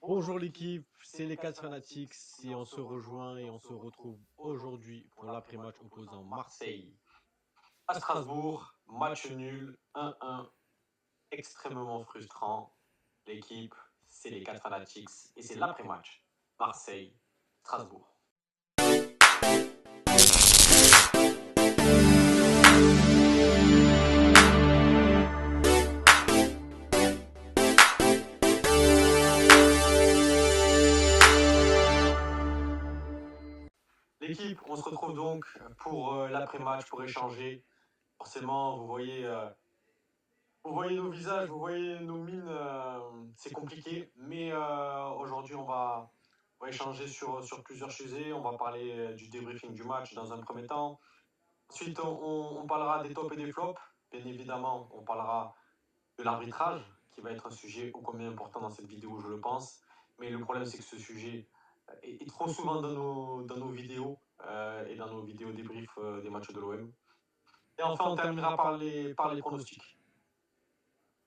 Bonjour l'équipe, c'est les 4 Fanatics et on se rejoint et on se retrouve aujourd'hui pour l'après-match opposant Marseille à Strasbourg. Match nul, 1-1, extrêmement frustrant. L'équipe, c'est les 4 Fanatics et c'est l'après-match Marseille-Strasbourg. L'équipe, on se retrouve donc pour l'après-match, pour échanger. Forcément, vous voyez nos visages, vous voyez nos mines, c'est compliqué. Mais aujourd'hui, on va échanger sur plusieurs sujets. On va parler du débriefing du match dans un premier temps. Ensuite, on parlera des tops et des flops. Bien évidemment, on parlera de l'arbitrage, qui va être un sujet ô combien important dans cette vidéo, je le pense. Mais le problème, c'est que ce sujet est trop souvent dans nos vidéos et dans nos vidéos débriefs des matchs de l'OM. Et enfin, on terminera par les pronostics.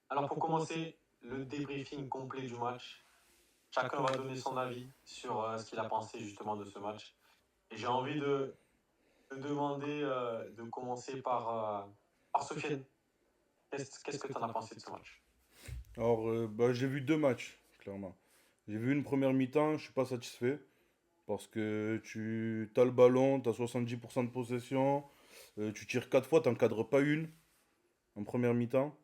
Alors pour commencer, le débriefing complet du match. Chacun va donner son avis sur ce qu'il a pensé justement de ce match. Et j'ai envie de demander de commencer par Sofiane. Qu'est-ce que tu en as pensé de ce match? Alors, j'ai vu deux matchs, clairement. J'ai vu une première mi-temps, je suis pas satisfait. Parce que tu as le ballon, tu as 70% de possession, tu tires 4 fois, tu n'encadres pas une en première mi-temps.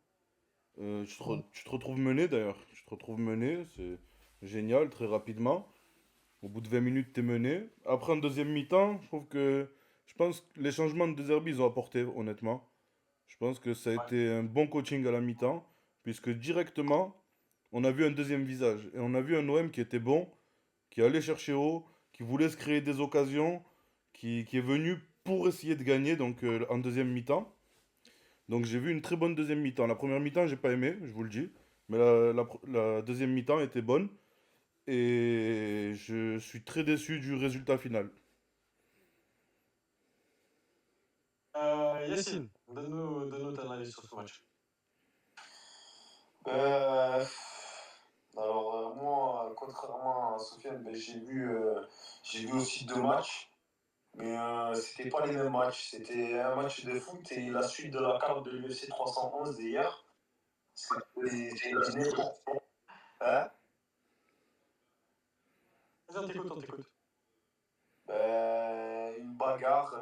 Tu te retrouves mené d'ailleurs. Tu te retrouves mené, c'est génial, très rapidement. Au bout de 20 minutes, tu es mené. Après, en deuxième mi-temps, je pense que les changements de De Zerbi, ils ont apporté, honnêtement. Je pense que ça a Ouais. été un bon coaching à la mi-temps, puisque directement, on a vu un deuxième visage. Et on a vu un OM qui était bon, qui allait chercher haut, qui voulait se créer des occasions, qui est venu pour essayer de gagner donc en deuxième mi-temps. Donc j'ai vu une très bonne deuxième mi-temps. La première mi-temps, j'ai pas aimé, je vous le dis. Mais la deuxième mi-temps était bonne. Et je suis très déçu du résultat final. Yacine, donne-nous ton avis sur ce match. Euh, moi, contrairement à Sofiane, j'ai vu aussi deux matchs, mais c'était pas les mêmes matchs. C'était un match de foot et la suite de la carte de l'UFC 311 d'hier. J'ai hein. Vas-y, on t'écoute. Une bagarre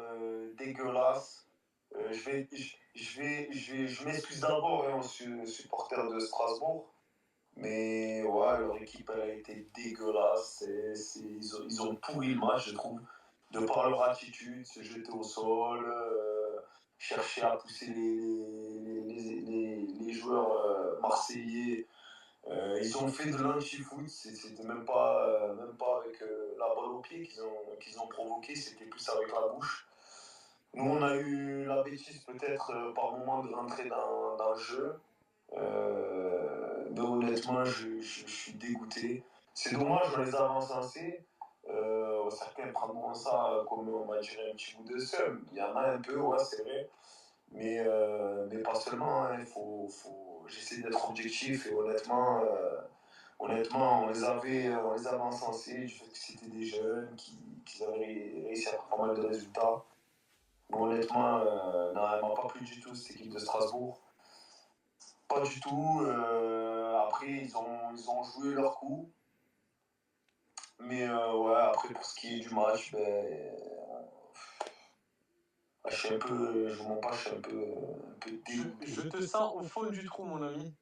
dégueulasse. Je m'excuse d'abord hein, aux supporters de Strasbourg. Mais ouais, leur équipe elle a été dégueulasse. Ils ont pourri le match, je trouve. De par leur attitude, se jeter au sol, chercher à pousser les joueurs marseillais. Ils ont fait de l'anti-foot, c'était même pas avec la balle au pied qu'ils ont provoqué, c'était plus avec la bouche. Nous, on a eu la bêtise peut-être par moment de rentrer dans le jeu. Mais honnêtement, je suis dégoûté. C'est dommage, on les a avancés. Certains prendront ça comme on va dire un petit bout de seum. Il y en a un peu, ouais, c'est vrai. Mais pas seulement. Hein. J'essaie d'être objectif et honnêtement, on les avait encensés du fait que c'était des jeunes qui avaient réussi à faire pas mal de résultats. Mais honnêtement, non, elle m'a pas plu du tout cette équipe de Strasbourg. Pas du tout. Après, ils ont joué leur coup. Mais ouais, après, pour ce qui est du match, je suis un peu. Je vous mens pas, je suis un peu dégoûté. Je te sens au fond du trou, mon ami.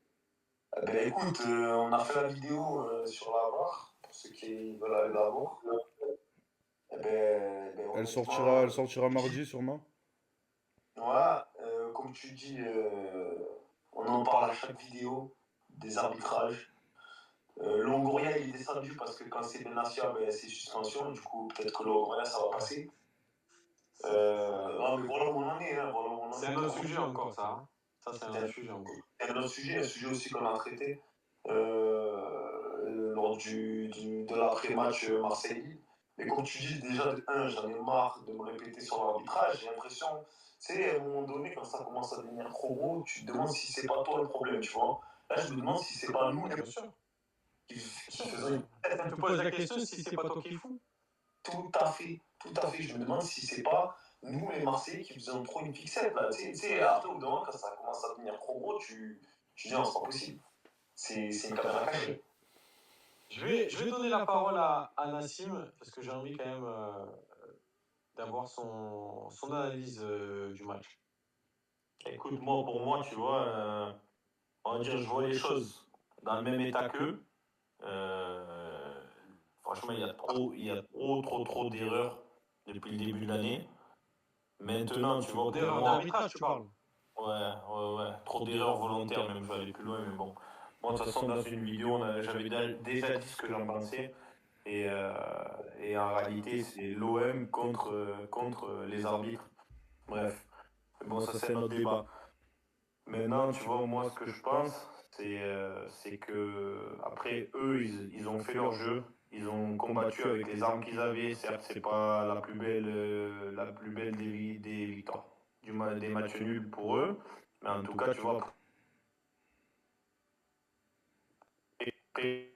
Écoute, on a fait la vidéo sur la VAR, pour ceux qui veulent aller la voir. Honnêtement, Elle sortira mardi sûrement. ouais, comme tu dis, on en parle à chaque vidéo des arbitrages. Longoria il est descendu parce que quand c'est Benassia, c'est suspension. Du coup, peut-être que Longoria ça va passer. Non, mais voilà où on en est. Hein, voilà où on en C'est est. un autre sujet encore, ça. Hein. Ça, c'est un autre sujet encore. C'est un autre sujet aussi qu'on a traité lors de l'après-match Marseille. Mais comme tu dis, déjà, de un, j'en ai marre de me répéter sur l'arbitrage. J'ai l'impression, tu sais, à un moment donné, quand ça commence à devenir trop gros, tu te demandes si c'est pas toi le problème, tu vois. Là, je me demande si c'est pas nous Bien sûr. qui faisons une te poses la question si c'est pas toi qui es fou. Tout à fait, tout à fait. Je me demande si c'est pas nous, les Marseillais, qui faisons trop une fixette, là. Tu sais, après, au bout d'un moment, quand ça commence à devenir trop gros, tu dis non, c'est pas possible. C'est une caméra cachée. Je vais donner la parole à Nassim, parce que j'ai envie quand même d'avoir son analyse du match. Écoute, moi, pour moi, tu vois, on va dire, je vois les choses dans le même état qu'eux. Franchement, il y a trop d'erreurs depuis le début de l'année. Maintenant, tu vois, pour D'erreur moi, d'arbitrage, tu parles. ouais. Trop d'erreurs volontaires, même, je vais aller plus loin, mais bon. Moi, de toute façon, dans une vidéo, j'avais déjà dit ce que j'en pensais. Et en réalité, c'est l'OM contre les arbitres. Bref. Bon, ça, c'est notre débat. Maintenant, tu vois, moi, ce que je pense, c'est que après eux, ils ont fait leur jeu, ils ont combattu avec les armes qu'ils avaient. Certes, c'est pas la plus belle des victoires, des matchs nuls pour eux, mais en tout cas, tu vois, après,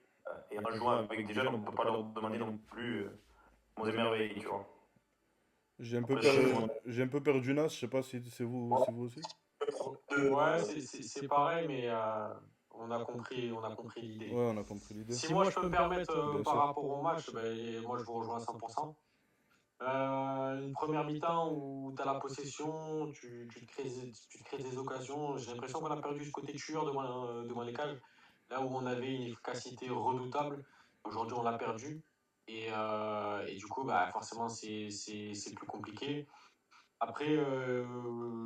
et en jouant avec des jeunes, on peut pas leur demander non plus monts et merveilles, tu vois. J'ai un peu Après, j'ai un peu perdu Nas, je sais pas si c'est vous aussi. Ouais, c'est pareil, mais on a compris l'idée. Ouais, on a compris l'idée. Si moi je peux me permettre Bien par sûr. rapport au match, ben, moi je vous rejoins à 100%. Une première mi-temps où tu as la possession, tu te crées des occasions. J'ai l'impression qu'on a perdu ce côté tueur devant les cages, là où on avait une efficacité redoutable. Aujourd'hui, on l'a perdu. Et du coup, bah, forcément, c'est plus compliqué. Après,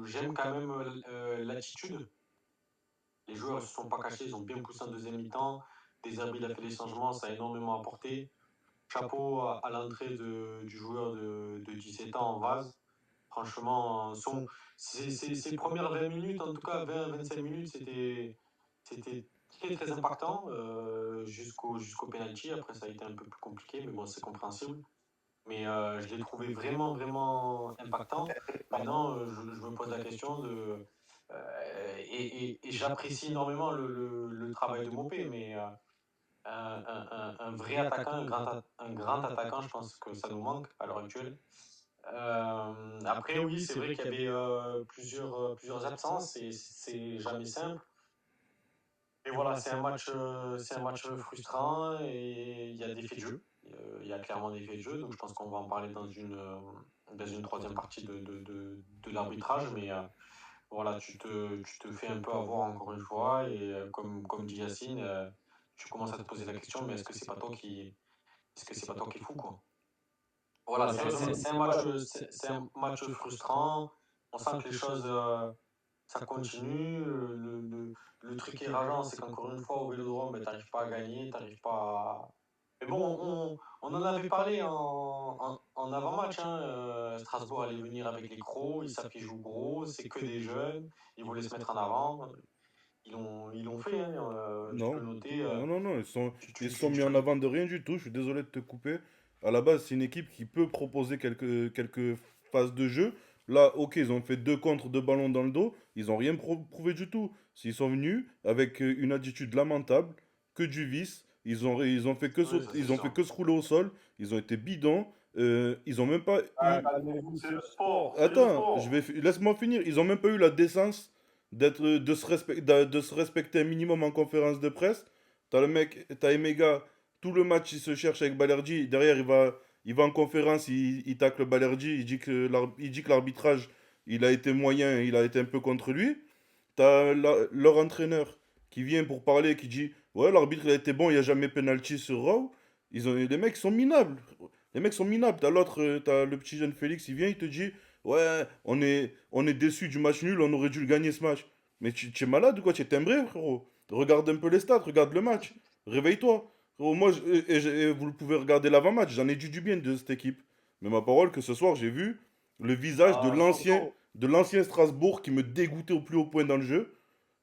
j'aime quand même l'attitude. Les joueurs ne se sont pas cachés, ils ont bien poussé en deuxième mi-temps. Deserbi a fait des changements, ça a énormément apporté. Chapeau à l'entrée du joueur de 17 ans en vase. Franchement, ses premières 20 minutes, en tout cas 20-25 minutes, c'était très impactant jusqu'au penalty. Après, ça a été un peu plus compliqué, mais bon, c'est compréhensible. Mais je l'ai trouvé vraiment impactant. Maintenant, je me pose la question et j'apprécie énormément le travail de Mopé, mais un vrai attaquant, un grand attaquant, je pense que ça nous manque à l'heure actuelle. Après, oui, c'est vrai qu'il y avait plusieurs absences et c'est jamais simple. Et voilà, c'est un match frustrant et il y a des faits de jeu. Il y a clairement des faits de jeu, donc je pense qu'on va en parler dans une troisième partie de l'arbitrage. Mais voilà, tu te fais un peu avoir encore une fois et comme dit Yacine, tu commences à te poser la question, mais est-ce que c'est pas toi qui es fou, quoi? Voilà, c'est un match frustrant. On sent que les choses, ça continue. Le truc est rageant, c'est qu'encore une fois, au Vélodrome, ben, t'arrives pas à gagner, t'arrives pas à... Mais bon, on en avait parlé en avant-match. Hein. Strasbourg allait venir avec les crocs, ils savent qu'ils jouent gros, c'est que des jeunes, ils voulaient se mettre en avant. Ils l'ont fait, hein. Tu peux Non. le noter. Non, ils se sont Tu mis en peux... avant de rien du tout. Je suis désolé de te couper. À la base, c'est une équipe qui peut proposer quelques phases de jeu. Là, ok, ils ont fait 2 contre, 2 ballons dans le dos. Ils n'ont rien prouvé du tout. S'ils sont venus avec une attitude lamentable, que du vice. Ils ont fait que Oui, ça, c'est ils ont fait sûr. que se rouler au sol. Ils ont été bidons. Ils ont même pas eu. calmez-vous, c'est le sport, c'est le Attends, sport. laisse-moi finir. Ils ont même pas eu la décence de se respecter un minimum en conférence de presse. T'as Emega, tout le match il se cherche avec Balerdi. Derrière il va en conférence, il tacle Balerdi, il dit que l'arbitrage il a été moyen, il a été un peu contre lui. Leur entraîneur qui vient pour parler, qui dit ouais l'arbitre il a été bon, il n'y a jamais penalty sur Raw. Les mecs sont minables. Les mecs sont minables. T'as le petit jeune Félix, il vient, il te dit ouais, on est déçu du match nul, on aurait dû le gagner ce match. Mais tu es malade ou quoi? Tu es timbré, frérot? Regarde un peu les stats, regarde le match. Réveille-toi. Frérot, moi, et vous pouvez regarder l'avant-match, j'en ai dit du bien de cette équipe. Mais ma parole, que ce soir, j'ai vu le visage Soso, de l'ancien Strasbourg qui me dégoûtait au plus haut point dans le jeu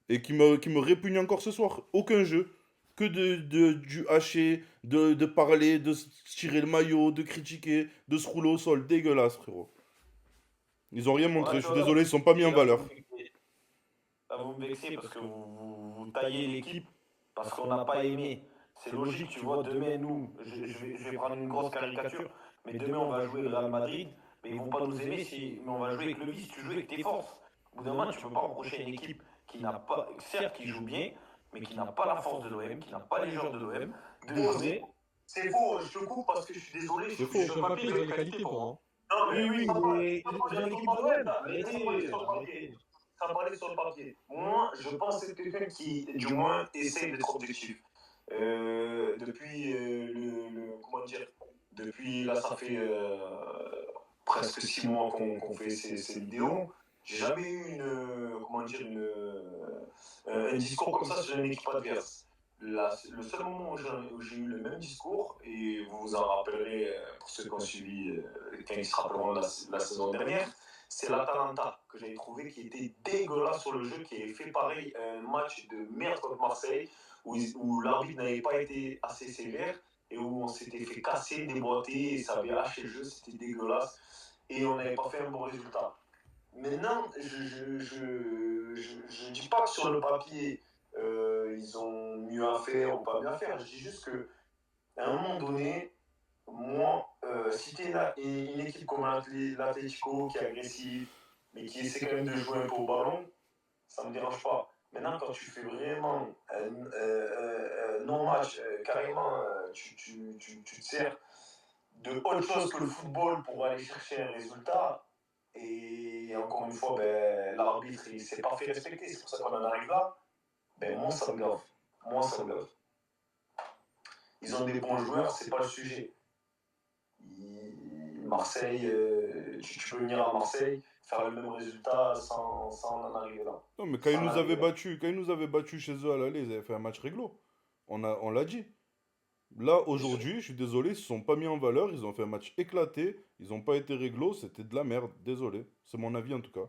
et qui me répugne encore ce soir. Aucun jeu. Que du hacher, de parler, de se tirer le maillot, de critiquer, de se rouler au sol. Dégueulasse, frérot. Ils ont rien montré, ouais, je tu suis vois, là, désolé, ils sont pas mis en là, valeur. vous me vexez parce que vous taillez l'équipe parce qu'on n'a pas aimé. c'est logique, tu vois, demain, nous, je vais prendre une grosse caricature, mais demain, on va jouer le Real Madrid, mais ils vont pas nous aimer si mais on va jouer avec le vice, tu joues avec tes forces. Au bout d'un moment, tu peux pas reprocher à une équipe qui n'a pas, certes, qui joue bien, mais qui n'a pas la force de l'OM, qui n'a pas les joueurs de l'OM, de jouer. C'est faux, je te coupe parce que je suis désolé. C'est Je faux. Sur le papier, ils ont les qualités pour moi. Non, mais Oui, oui, ça parlait mais sur dans le l'équipe papier. de l'OM, Laissez-moi parler arrêtez, sur le papier. arrêtez. Ça parlait sur le papier. Moi, je pense que c'est quelqu'un qui, du moins, essaye d'être objectif. Depuis comment dire, depuis là, ça fait presque 6 mois qu'on fait ces vidéos. J'ai jamais eu comment dire, un discours comme ça sur une équipe adverse. Le seul moment où j'ai eu le même discours, et vous vous en rappellerez pour ceux qui ont suivi, quand ils se rappelleront la saison dernière, c'est l'Atalanta que j'avais trouvé qui était dégueulasse sur le jeu, qui avait fait pareil un match de merde contre Marseille, où l'arbitre n'avait pas été assez sévère et où on s'était fait casser, déboîter, et ça avait haché le jeu, c'était dégueulasse, et on n'avait pas fait un bon résultat. Maintenant, je dis pas que sur le papier, ils ont mieux à faire ou pas mieux à faire. Je dis juste que à un moment donné, moi, si tu es une équipe comme l'Atlético qui est agressive, mais qui essaie quand même de jouer un peu au ballon, ça ne me dérange pas. Maintenant, quand tu fais vraiment un non-match, carrément, tu te sers de autre chose que le football pour aller chercher un résultat. Et encore une fois, ben, l'arbitre, il ne s'est pas fait respecter. C'est pour ça qu'on en arrive là. Ben, moi, ça me gave. Moi, ça me gave. Ils ont des bons joueurs, c'est pas le sujet. Marseille, tu peux venir à Marseille, faire le même résultat sans en arriver là. Non, mais quand ils nous avaient battus chez eux à l'aller, ils avaient fait un match réglo. On l'a dit. Là, aujourd'hui, je suis désolé, ils se sont pas mis en valeur, ils ont fait un match éclaté, ils ont pas été réglo, c'était de la merde, désolé. C'est mon avis en tout cas.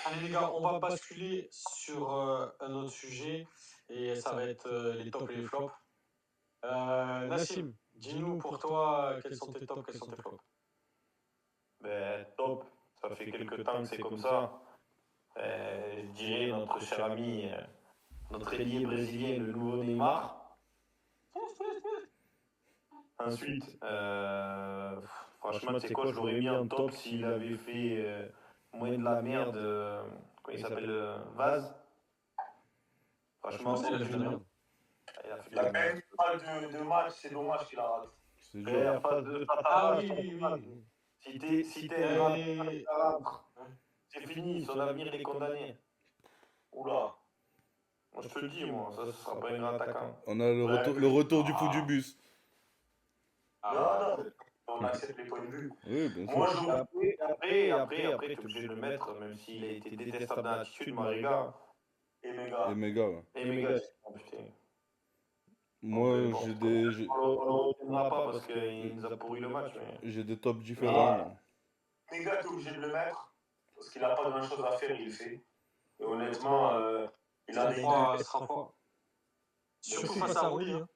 Allez les gars, on va basculer sur un autre sujet et ça va être les tops et les flops. Nassim, dis-nous pour toi quels sont tes tops, quels sont tes flops. Ben, top, ça fait quelques temps que c'est comme ça. Je dirais notre cher ami, notre ailier brésilien, le nouveau Neymar. Ensuite, franchement, tu sais quoi, je l'aurais mis en top s'il avait fait moins de la merde. Comment il s'appelle Vaz. Franchement, Il a fait de la merde. il a fait Il a quand même eu pas de match, c'est dommage qu'il a raté. C'est Et dur. en face de Ah oui, oui. Si t'es un Et- c'est fini, son avenir il est condamné. Oula. Moi je te le dis, moi, ça sera pas un grand attaquant. On a le retour du fou du bus. Ah, Non, on accepte les points de vue. Oui, bien Moi, sûr. Après, t'es obligé de le mettre, même s'il a été détestable dans l'attitude, Mariga. Et mes gars, Et mes gars, ouais. Et mes gars, oh, putain. Moi, Bon, on le retiendra pas parce qu'il nous a pourri le match. Mais... j'ai des tops différents. moi. mes gars, t'es obligé de le mettre parce qu'il n'a pas grand chose à faire, il le fait. Et honnêtement, il a des sera fort. Surtout face à Roli. Hein.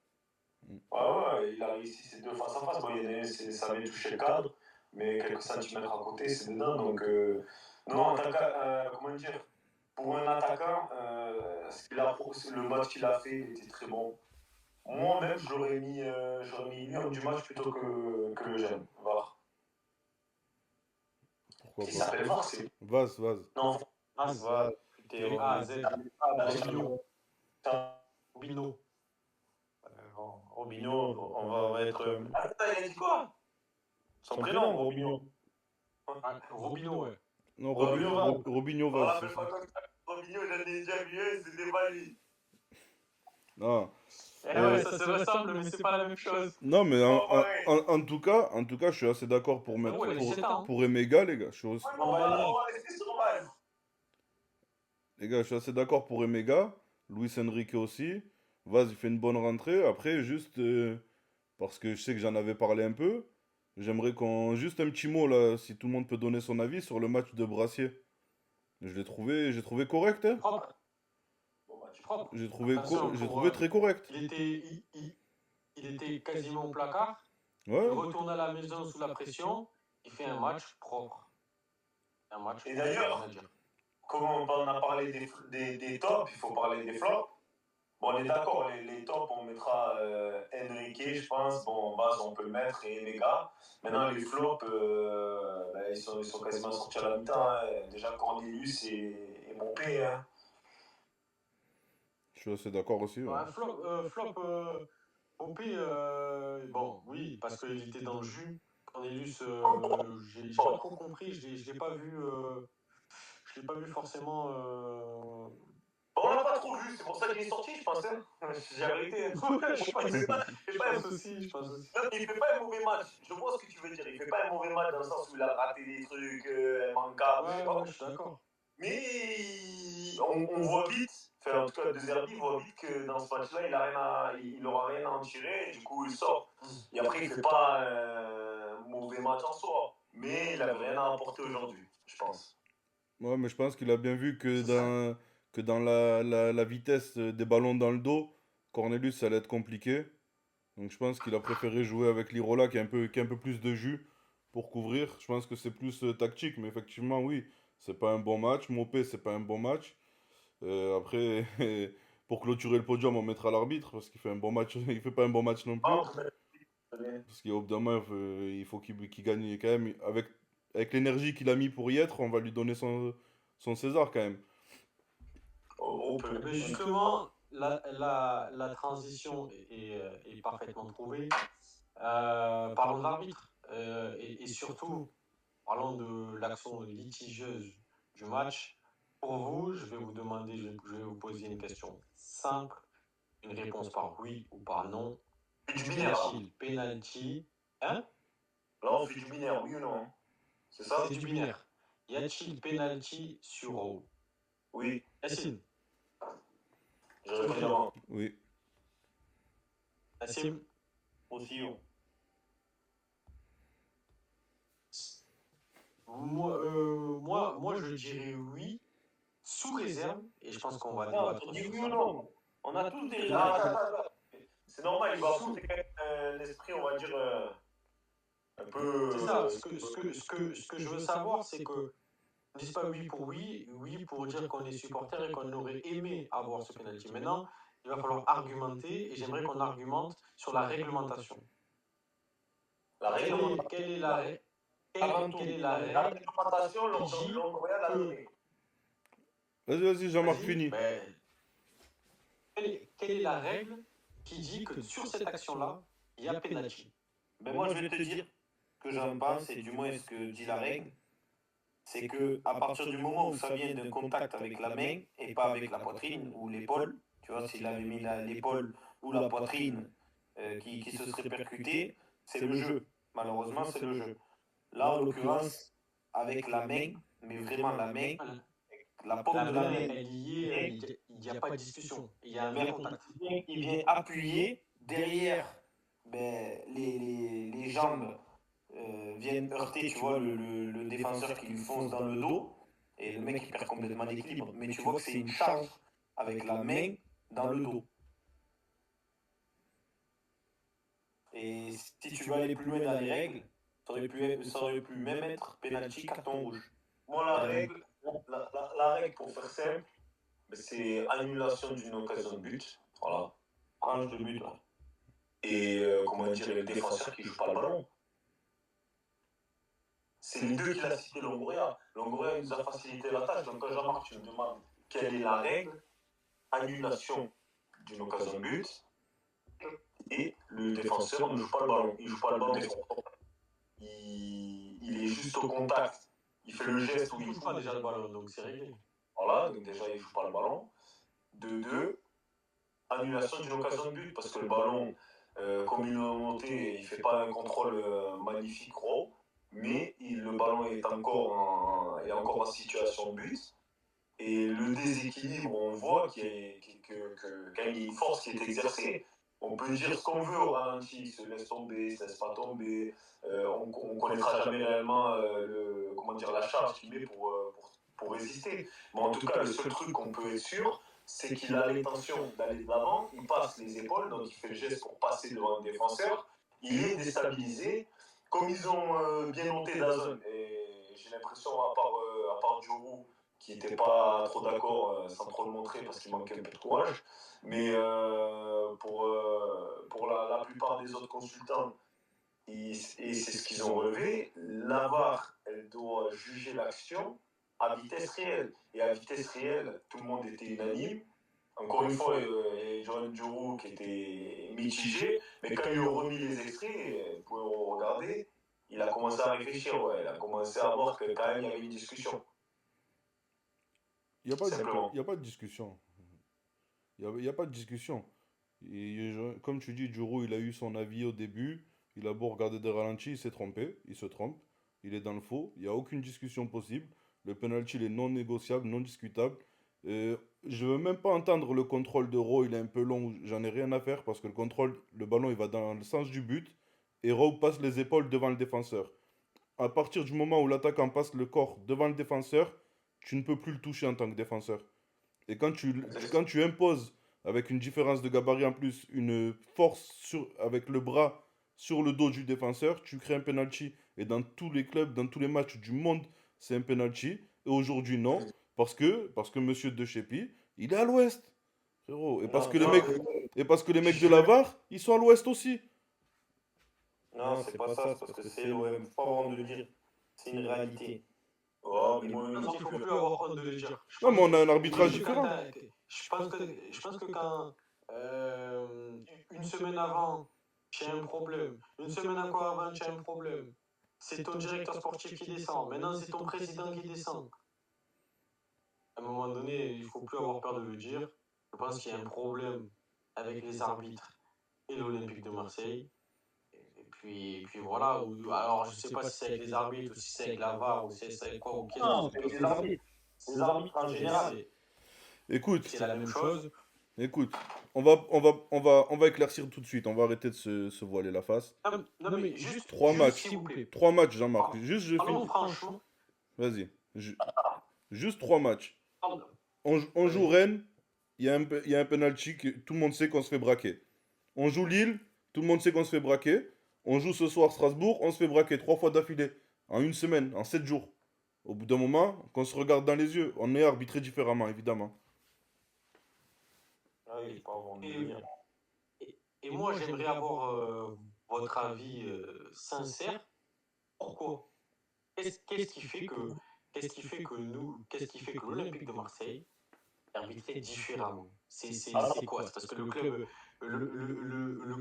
ouais, il a réussi ses deux face à face. Bon, ça avait touché le cadre, mais quelques centimètres à côté, c'est dedans. Donc, non, en tant que, comment dire, pour un attaquant, le match qu'il a fait était très bon. Moi-même, j'aurais mis lui homme du match plutôt que le jeune, Var. Pourquoi Qui pas. s'appelle Var, c'est. Vaz. Non, Az, Théo. A-Z, Robinho. Robinho. Robinho, on va être. Attends, il a dit quoi? Son prénom, Robinho. Ah, Robinho, ouais. Non, Robinho Vaz. Robinho Voilà, Vaz. même pas comme ça. Robinho, j'en ai déjà vu un, c'était pas lui. Non. Ouais, ça se ressemble, mais c'est pas la même chose. Non, mais Ouais. en tout cas, je suis assez d'accord pour mettre Ouais, les 7 ans. pour Emega, les gars. On va rester sur base. Les gars, je suis assez d'accord pour Emega. Luis Enrique aussi. Vaz, il fait une bonne rentrée. Après, juste parce que je sais que j'en avais parlé un peu, j'aimerais qu'on. Juste un petit mot là, si tout le monde peut donner son avis sur le match de Brassier. J'ai trouvé correct, hein. Propre. Bon match. Propre. J'ai trouvé Attention, très correct. Il était quasiment au placard. Ouais. Il retourne à la maison sous la pression. Il fait un match propre. Un match Et propre, d'ailleurs, on va dire. comme on a parlé des tops, il faut parler des flops. Bon, on est d'accord, les tops, on mettra Enrique, je pense. Bon, en base, on peut le mettre, et Mega. Maintenant, les flops, ils sont quasiment sortis à la mi-temps. Hein. Déjà, Cornelius et Mopé. Hein. Je suis assez d'accord aussi. Ouais. Ouais, OP, bon, oui, parce qu'il était dans le jus. Cornelius, j'ai pas trop compris, je l'ai pas vu, je l'ai pas vu forcément. Bon, on l'a pas trop vu, c'est pour ça qu'il est sorti, je pense. Hein. J'ai arrêté. Ouais, je pense aussi, je pense aussi. Non, il fait pas un mauvais match. Je vois ce que tu veux dire. Il fait pas un mauvais match dans le sens où il a raté des trucs manquables. Ouais, je suis d'accord. Mais on voit vite, enfin, en tout cas, De Zerbi voit vite que dans ce match-là, il aura rien à en tirer. Et du coup, il sort. Et après, il fait pas un mauvais match en soi. Mais il avait rien à apporter aujourd'hui, je pense. Ouais, mais je pense qu'il a bien vu que dans la vitesse des ballons dans le dos, Cornelius, ça allait être compliqué. Donc je pense qu'il a préféré jouer avec Lirola qui a un peu plus de jus pour couvrir. Je pense que c'est plus tactique, mais effectivement, oui, c'est pas un bon match. Mopé, c'est pas un bon match. Après, pour clôturer le podium, on mettra l'arbitre parce qu'il fait un bon match. Il fait pas un bon match non plus. Parce qu'au bout d'un moment, il faut qu'il gagne quand même. Avec l'énergie qu'il a mis pour y être, on va lui donner son César quand même. Mais justement, la transition est parfaitement trouvée. Parlons de l'arbitre et surtout, parlons de l'action litigieuse du match. Pour vous, je vais vous demander, je vais vous poser une question simple, une réponse par oui ou par non. Y a-t-il penalty? Hein? Là, on fait du binaire, oui ou non? C'est ça? C'est du binaire. Y a-t-il penalty sur Rowe? Oui. Yacine? Je réponds non. Oui. Nassim? Aussi, Moi, je dirais oui, sous réserve, et je pense qu'on va Non, débattre tu dis sur oui ça. ou non? On a tous des Non, réserves. attends. C'est normal, il va affronter quand même un esprit, on va dire, un peu. C'est ça, ce que je veux savoir, c'est que on ne dise pas oui pour oui, oui pour dire qu'on est supporter et qu'on aurait aimé avoir ce penalty. Maintenant, il va falloir argumenter, et j'aimerais qu'on argumente sur la réglementation. La réglementation. Quelle est la règle La réglementation, qui dit l'Ombria l'a donnée. Vas-y, Jean-Marc, Vas-y, fini. ben, quelle est la règle qui dit que sur cette action-là, il y a penalty? Ben moi, je vais te dire que j'en pense, et du moins ce que dit la règle, c'est que à partir du moment où ça vient d'un contact avec la main et pas avec la poitrine ou l'épaule, tu vois, s'il avait mis l'épaule ou la poitrine qui se serait percutée, c'est le jeu. Malheureusement, c'est le jeu. Là, en l'occurrence, avec la main, mais vraiment la main, la paume de la main, Elle y est, il n'y a pas de discussion. Il y a un vrai contact. il vient appuyer derrière les jambes viennent heurter, tu vois, le défenseur qui lui fonce dans le dos, et le mec il perd complètement d'équilibre. Mais tu vois que c'est une charge avec la main dans le dos. Et si tu veux aller plus loin dans les règles, ça aurait pu même être penalty, carton rouge. Moi, la règle, pour faire simple, c'est annulation d'une occasion de but. Voilà. Tranche de but, là. Et comment dire, le défenseur qui ne joue pas le ballon. C'est les deux qu'il a cité Longoria. Longoria nous a facilité la tâche. Donc quand Jean-Marc, tu me demandes quelle est la règle, annulation d'une occasion de but, et le défenseur ne joue pas le ballon. Il ne joue pas le ballon. Il est juste au contact. Il fait le geste où il ne joue pas déjà le ballon, donc c'est réglé. Voilà, donc déjà il ne joue pas le ballon. De deux, annulation d'une occasion de but, parce que le ballon, comme il l'a monté, il ne fait pas un contrôle magnifique gros, mais le ballon est encore en situation de but. Et le déséquilibre, on voit qu'il y a une force qui est exercée. On peut dire ce qu'on veut au ralenti, il se laisse tomber, il ne se laisse pas tomber. On ne connaîtra jamais réellement la charge qu'il met pour résister. Mais en tout cas, le seul truc qu'on peut être sûr, c'est qu'il a l'intention d'aller de l'avant, il passe les épaules, donc il fait le geste pour passer devant le défenseur. Il est déstabilisé, comme ils ont bien noté Dazon. Et j'ai l'impression, à part Djourou, qui n'était pas trop d'accord, sans trop le montrer parce qu'il manquait un peu de courage. Mais pour la plupart des autres consultants, et c'est ce qu'ils ont relevé, la VAR, elle doit juger l'action à vitesse réelle. Et à vitesse réelle, tout le monde était unanime. Encore une fois, il y a John Djourou qui était mitigé, mais quand ils ont remis les extraits, vous pouvez regarder, il a commencé à réfléchir, ouais, il a commencé à voir que quand même il y avait une discussion. Il n'y a pas de, Simplement. il y a pas de discussion. Il y a pas de discussion. Comme tu dis, Juro, il a eu son avis au début. Il a beau regarder des ralentis, il s'est trompé. Il se trompe. Il est dans le faux. Il n'y a aucune discussion possible. Le penalty, il est non négociable, non discutable. Je veux même pas entendre le contrôle de Rowe, il est un peu long. J'en ai rien à faire parce que le contrôle, le ballon, il va dans le sens du but. Et Rowe passe les épaules devant le défenseur. À partir du moment où l'attaquant passe le corps devant le défenseur, tu ne peux plus le toucher en tant que défenseur. Et quand tu imposes, avec une différence de gabarit en plus, une force avec le bras sur le dos du défenseur, tu crées un penalty. Et dans tous les clubs, dans tous les matchs du monde, c'est un penalty. Et aujourd'hui, non. Parce que Monsieur De Chepi, il est à l'ouest. Frérot. Et parce Non, que les non, mecs, et parce que les mecs de la VAR, ils sont à l'ouest aussi. non, c'est pas ça, c'est parce que c'est l'OM. Faut pas avoir de le dire. C'est une réalité. Oh, mais moi, Non, il faut plus avoir honte de le dire. Non, mais on a un Je arbitrage pense que différent. quand une semaine avant, tu as un problème, une semaine encore avant, tu as un problème, c'est ton directeur sportif qui descend, maintenant c'est ton président qui descend. À un moment donné, il ne faut plus avoir peur de le dire. Je pense qu'il y a un problème avec les arbitres et l'Olympique de Marseille. Et puis voilà. Alors, je ne sais pas si c'est avec les arbitres, ou si c'est avec la VAR, ou si c'est avec quoi, ou quel Non, c'est les arbitres. C'est les arbitres en général. Écoute, C'est la même chose. écoute, on va éclaircir tout de suite. On va arrêter de se voiler la face. Non, mais juste, Trois juste, matchs. s'il vous plaît. 3 matchs, Jean-Marc. Juste, je Parlons finis. franchement. Vas-y. Juste 3 matchs. Pardon. On joue Rennes, il y a un penalty que tout le monde sait qu'on se fait braquer. On joue Lille, tout le monde sait qu'on se fait braquer. On joue ce soir Strasbourg, on se fait braquer 3 fois d'affilée. En une semaine, en 7 jours. Au bout d'un moment, qu'on se regarde dans les yeux, on est arbitré différemment, évidemment. Ah oui, faut pas avoir de Et, le dire. et moi, j'aimerais avoir votre avis sincère. Pourquoi? Qu'est-ce qui fait que, qu'est-ce qui fait que l'Olympique de Marseille est arbitré différemment? C'est quoi? C'est parce que le club ne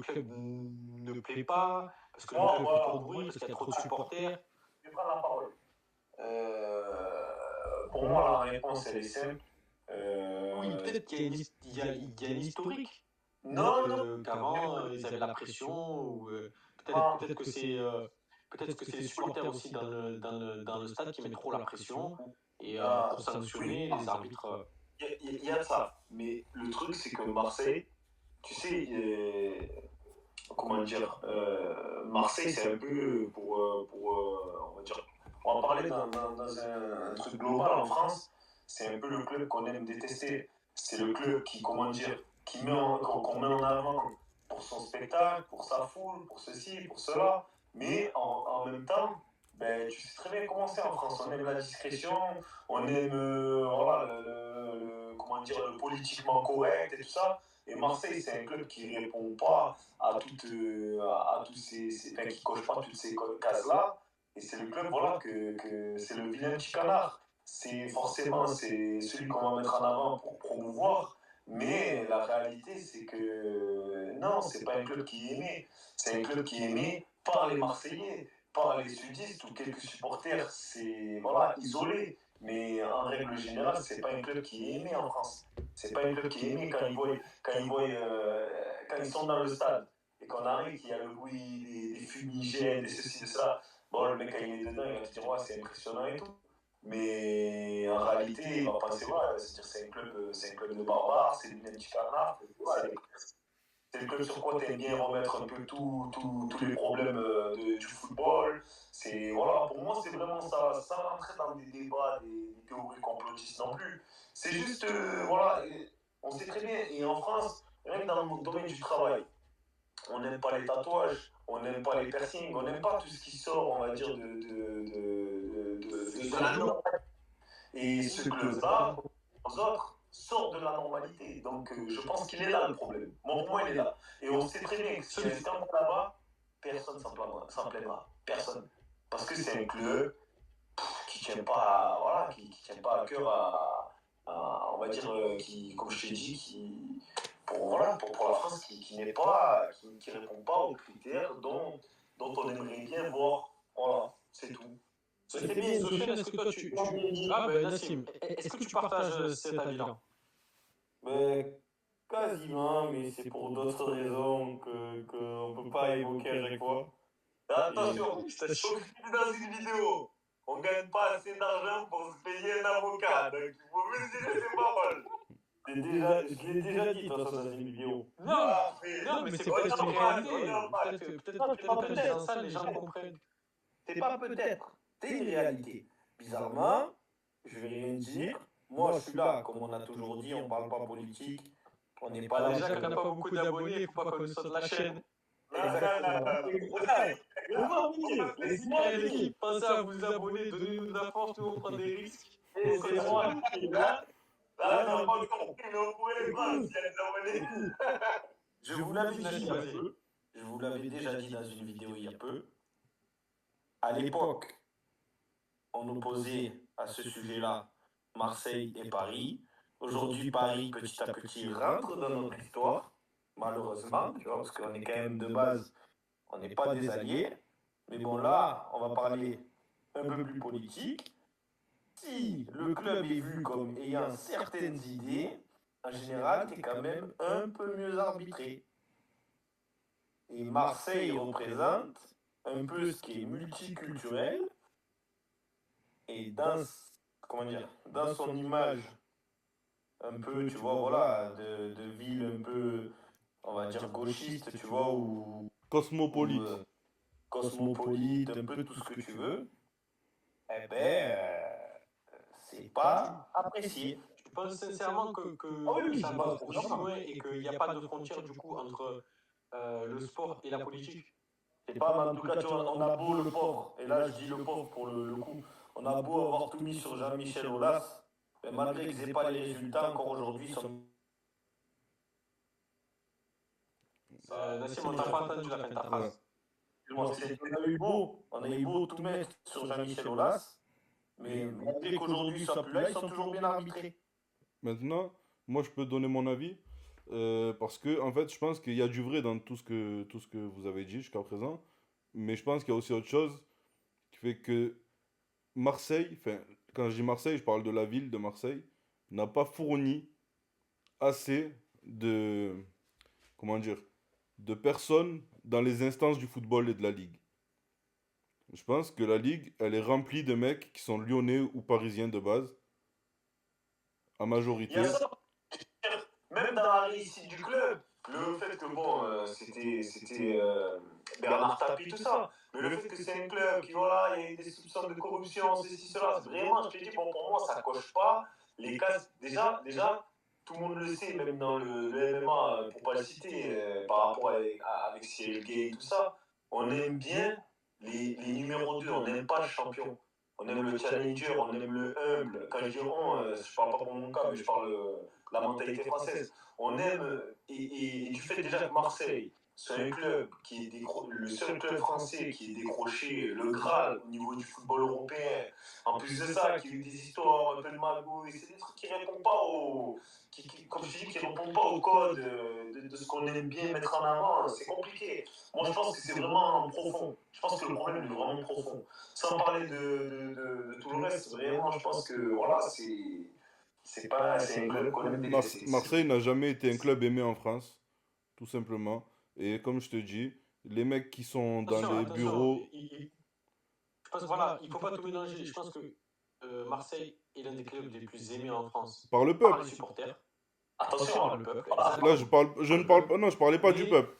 plaît pas, parce que le club fait trop de bruit, parce qu'il y a trop de supporters. je vais prendre la parole. Pour moi, la réponse, elle est simple. Oui, peut-être qu'il y a il y a une historique. Non, Qu'avant, ils avaient la pression, ou peut-être que c'est les supporters aussi dans le stade qui mettent trop la pression, et pour sanctionner les arbitres. il y a de ça. Mais le truc, c'est que Marseille, tu sais, comment dire, Marseille, c'est un peu on va dire, on va parler dans un truc global en France, c'est un peu le club qu'on aime détester. C'est le club qui, comment dire, qu'on met en avant pour son spectacle, pour sa foule, pour ceci, pour cela. Mais en même temps, ben, tu sais très bien comment c'est en France. On aime la discrétion, on aime voilà, comment dire, le politiquement correct et tout ça. Et Marseille, c'est un club qui ne répond pas à tous enfin, qui coche pas toutes ces cases-là. Et c'est le club, voilà, que c'est le vilain petit canard. C'est forcément c'est celui qu'on va mettre en avant pour promouvoir. Mais la réalité, c'est que non, c'est pas un club qui est aimé. C'est un club qui est aimé par les Marseillais, par les sudistes ou quelques supporters. C'est voilà, isolé. Mais en règle générale, c'est pas un club qui est aimé en France. C'est pas un club qui est aimé quand ils sont dans le stade et qu'on arrive, qu'il y a le bruit des fumigènes, des ceci, de ça. Bon, le mec, quand il est dedans, il va te dire, ouais, c'est impressionnant et tout. Mais en réalité, il va penser, ouais, c'est un club de barbares, c'est du petit canard. C'est le club sur quoi tu aimes bien remettre un peu tous les problèmes du football. Voilà, pour moi, c'est vraiment ça, sans rentrer dans des débats, des théories complotistes non plus. C'est juste, voilà, on sait très bien, et en France, rien que dans le domaine du travail, on n'aime pas les tatouages, on n'aime pas les piercings, on n'aime pas tout ce qui sort, on va dire, de la norme. Et ce club-là, aux autres, sort de la normalité. Donc je pense qu'il est là le problème. Bon, pour moi, il est là. Et on sait très bien que si restait encore là-bas, personne s'en plaindra. Personne. Parce que c'est un club qui tient pas, voilà, qui tient pas à cœur on va dire, qui, comme je t'ai dit, voilà, pour la France, qui n'est pas, qui répond pas aux critères dont on aimerait bien voir. Voilà, c'est tout. C'est bien, Sofiane, est-ce que toi Ah ben Nassim, est-ce que tu partages cet avis-là? Mais quasiment, mais c'est pour d'autres raisons qu'on ne peut pas évoquer à chaque fois. Attention, je t'assure que dans une vidéo, on ne gagne pas assez d'argent pour se payer un avocat. Donc il faut mesurer ses paroles. Je l'ai déjà dit, toi, ça, dans une vidéo. Non, mais c'est peut-être une réalité. Peut-être quand je dis dans ça, les gens comprennent. C'est pas peut-être, c'est une réalité. Bizarrement, je vais rien dire. Moi, je suis là, comme on a toujours dit, on parle pas politique. On n'est pas là. Déjà qu'on n'a pas beaucoup d'abonnés, il faut pas qu'on nous saute la chaîne. L'équipe, pensez à vous abonner, donnez-nous de la force, nous on prend des risques. Et c'est moi qui est là. Là, on n'a pas encore pris, mais on pourrait les prendre s'il y a des abonnés. Je vous l'avais dit il y a peu. Je vous l'avais déjà dit dans une vidéo il y a peu. À l'époque, on opposait à ce sujet-là Marseille et Paris. Aujourd'hui, Paris, petit à petit, rentre dans notre histoire, malheureusement, tu vois, parce qu'on est quand même de base, on n'est pas des alliés. Mais bon, là, on va parler un peu plus politique. Si le club est vu comme ayant certaines idées, en général, tu es quand même un peu mieux arbitré. Et Marseille représente un peu ce qui est multiculturel et comment dire, dans son image un peu, tu vois, voilà, de ville un peu, on va dire gauchiste, tu vois, ou Cosmopolite. Cosmopolite, un peu tout ce que tu veux, eh ben, c'est pas apprécié. Je pense sincèrement que ça va aussi loin et qu'il n'y a pas de frontière du coup entre le sport et la politique. C'est pas, mais en tout cas, tu vois, on a beau le pauvre, et là je dis le pauvre pour le coup, on a beau avoir tout mis sur Jean-Michel Aulas, mais malgré qu'ils n'aient pas les résultats encore aujourd'hui, Nassim, on t'a pas entendu la fin de ta phrase. On a eu beau tout mettre sur Jean-Michel Aulas, mais malgré qu'aujourd'hui ils soient plus là, ils sont toujours bien arbitrés. Maintenant, moi je peux donner mon avis. Parce que en fait, je pense qu'il y a du vrai dans tout ce que vous avez dit jusqu'à présent. Mais je pense qu'il y a aussi autre chose qui fait que Marseille, enfin, quand je dis Marseille, je parle de la ville de Marseille, n'a pas fourni assez de, comment dire, de personnes dans les instances du football et de la ligue. Je pense que la ligue, elle est remplie de mecs qui sont lyonnais ou parisiens de base, à Il y majorité. a ça, même dans la réussite du club, le fait que bon, c'était Bernard Tapie, tout ça, mais le fait que c'est un club qui, voilà, il y a eu des soupçons de corruption, ceci, cela, vraiment, je te dis, bon, pour moi, ça coche pas les cases. Déjà, tout le monde le sait, même dans le MMA, pour pas le citer, par rapport avec Cyril Gay et tout ça, on aime bien les numéros 2, on n'aime pas le champion. On aime le challenger, on aime le humble. Quand je dis on, je parle pas pour mon cas, mais je parle la mentalité française. On aime, et du fait déjà que Marseille, c'est un club qui est le seul club français qui est décroché le Graal au niveau du football européen. En plus de ça, qui a eu des histoires un peu de magouilles, c'est des trucs qui répondent pas comme je dis, qui répondent pas au code de ce qu'on aime bien mettre en avant. C'est compliqué. Moi, je pense que c'est vraiment profond. Je pense que le problème est vraiment profond. Sans parler de tout le reste, vraiment, je pense que voilà, c'est pas, c'est un club qu'on aime détester. Marseille n'a jamais été un club aimé en France, tout simplement. Et comme je te dis, les mecs qui sont dans les bureaux. Je pense, voilà, il faut pas tout mélanger. Je pense que Marseille est l'un des clubs les plus aimés en France. Par le Par peuple. les supporters. Attention, par le peuple. Là, je ne parle pas. Non, je parlais pas du peuple.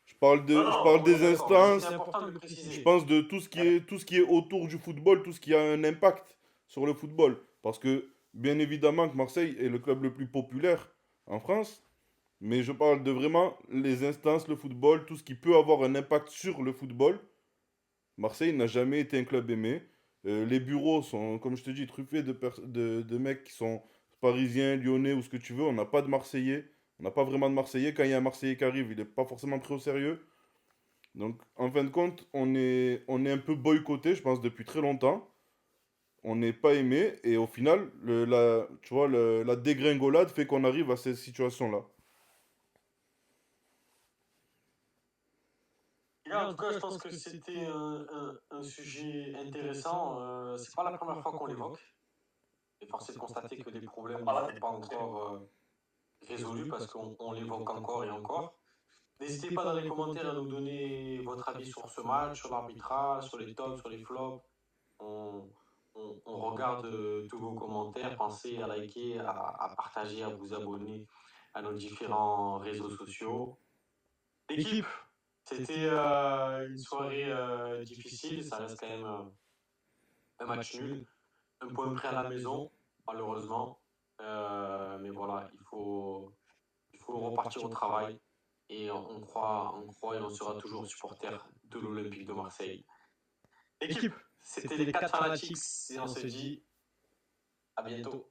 Je parle des instances. C'est important de le préciser. Je pense de tout ce qui est autour du football, tout ce qui a un impact sur le football. Parce que, bien évidemment, que Marseille est le club le plus populaire en France. Mais je parle de vraiment les instances, le football, tout ce qui peut avoir un impact sur le football. Marseille n'a jamais été un club aimé. Les bureaux sont, comme je te dis, truffés de mecs qui sont parisiens, lyonnais ou ce que tu veux. On n'a pas de Marseillais. On n'a pas vraiment de Marseillais. Quand il y a un Marseillais qui arrive, il n'est pas forcément pris au sérieux. Donc, en fin de compte, on est un peu boycotté, je pense, depuis très longtemps. On n'est pas aimé. Et au final, tu vois, la dégringolade fait qu'on arrive à ces situations-là. Et là, en tout cas, je pense que c'était un sujet intéressant. C'est pas la première fois qu'on l'évoque. Et force est de constater que les problèmes ne sont pas encore résolus parce qu'on l'évoque encore et encore. N'hésitez pas dans les commentaires à nous donner votre avis sur ce match, sur l'arbitrage, sur les tops, sur les flops. On, on regarde tous vos commentaires. Pensez à liker, à partager, à vous abonner à nos différents réseaux sociaux. L'équipe, c'était une soirée difficile. Ça reste quand même un match nul. Un point près à la maison, malheureusement. Mais voilà, il faut repartir au travail. Et on croit et on sera toujours supporter de l'Olympique de Marseille. Équipe, c'était les 4 fanatiques et on se dit à bientôt.